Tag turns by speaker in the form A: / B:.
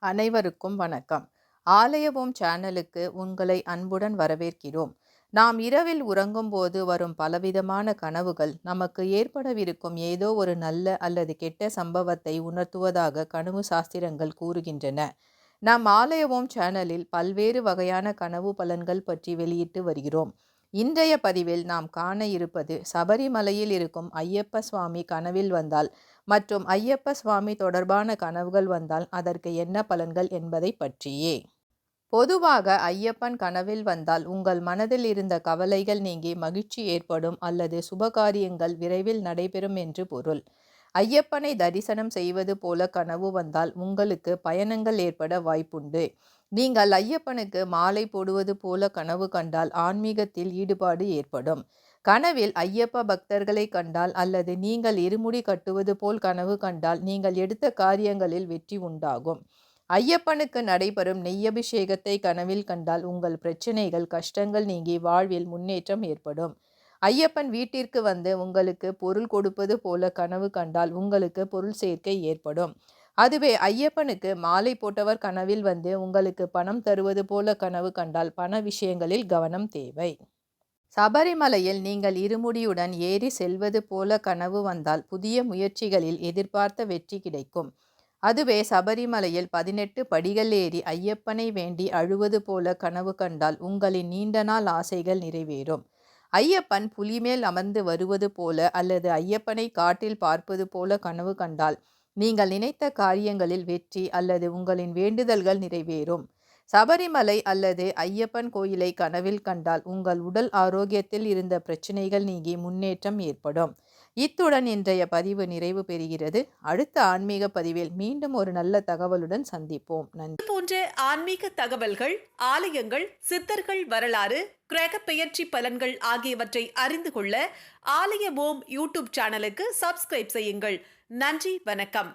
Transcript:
A: அனைவருக்கும் வணக்கம். ஆலயவோம் சேனலுக்கு உங்களை அன்புடன் வரவேற்கிறோம். நாம் இரவில் உறங்கும்போது வரும் பலவிதமான கனவுகள் நமக்கு ஏற்படவிருக்கும் ஏதோ ஒரு நல்ல அல்லது கெட்ட சம்பவத்தை உணர்த்துவதாக கனவு சாஸ்திரங்கள் கூறுகின்றன. நம் ஆலயவோம் சேனலில் பல்வேறு வகையான கனவு பலன்கள் பற்றி வெளியிட்டு வருகிறோம். இன்றைய பதிவில் நாம் காண இருப்பது சபரிமலையில் இருக்கும் ஐயப்ப சுவாமி கனவில் வந்தால் மற்றும் ஐயப்ப சுவாமி தொடர்பான கனவுகள் வந்தால் அதற்கு என்ன பலன்கள் என்பதை பற்றியே. பொதுவாக ஐயப்பன் கனவில் வந்தால் உங்கள் மனதில் இருந்த கவலைகள் நீங்கி மகிழ்ச்சி ஏற்படும் அல்லது சுபகாரியங்கள் விரைவில் நடைபெறும் என்று பொருள். ஐயப்பனை தரிசனம் செய்வது போல கனவு வந்தால் உங்களுக்கு பயணங்கள் ஏற்பட வாய்ப்புண்டு. நீங்கள் ஐயப்பனுக்கு மாலை போடுவது போல கனவு கண்டால் ஆன்மீகத்தில் ஈடுபாடு ஏற்படும். கனவில் ஐயப்ப பக்தர்களை கண்டால் அல்லது நீங்கள் இருமுடி கட்டுவது போல் கனவு கண்டால் நீங்கள் எடுத்த காரியங்களில் வெற்றி உண்டாகும். ஐயப்பனுக்கு நடைபெறும் நெய்யபிஷேகத்தை கனவில் கண்டால் உங்கள் பிரச்சனைகள் கஷ்டங்கள் நீங்கி வாழ்வில் முன்னேற்றம் ஏற்படும். ஐயப்பன் வீட்டிற்கு வந்து உங்களுக்கு பொருள் கொடுப்பது போல கனவு கண்டால் உங்களுக்கு பொருள் சேர்க்கை ஏற்படும். அதுவே ஐயப்பனுக்கு மாலை போட்டவர் கனவில் வந்து உங்களுக்கு பணம் தருவது போல கனவு கண்டால் பண விஷயங்களில் கவனம் தேவை. சபரிமலையில் நீங்கள் இருமுடியுடன் ஏறி செல்வது போல கனவு வந்தால் புதிய முயற்சிகளில் எதிர்பார்த்த வெற்றி கிடைக்கும். அதுவே சபரிமலையில் 18 படிகள் ஏறி ஐயப்பனை வேண்டி அழுவது போல கனவு கண்டால் உங்களின் நீண்ட நாள் ஆசைகள் நிறைவேறும். ஐயப்பன் புலிமேல் அமர்ந்து வருவது போல அல்லது ஐயப்பனை காட்டில் பார்ப்பது போல கனவு கண்டால் நீங்கள் நினைத்த காரியங்களில் வெற்றி அல்லது உங்களின் வேண்டுதல்கள் நிறைவேறும். சபரிமலை அல்லது ஐயப்பன் கோயிலை கனவில் கண்டால் உங்கள் உடல் ஆரோக்கியத்தில் இருந்த பிரச்சனைகள் நீங்கி முன்னேற்றம் ஏற்படும். இத்துடன் இன்றைய பதிவு நிறைவு பெறுகிறது. அடுத்த ஆன்மீக பதிவில் மீண்டும் ஒரு நல்ல தகவலுடன் சந்திப்போம். நன்றி.
B: போன்ற ஆன்மீக தகவல்கள், ஆலயங்கள், சித்தர்கள் வரலாறு, கிரக பெயர்ச்சி பலன்கள் ஆகியவற்றை அறிந்து கொள்ள ஆலயவோம் யூடியூப் சேனலுக்கு சப்ஸ்கிரைப் செய்யுங்கள். நன்றி, வணக்கம்.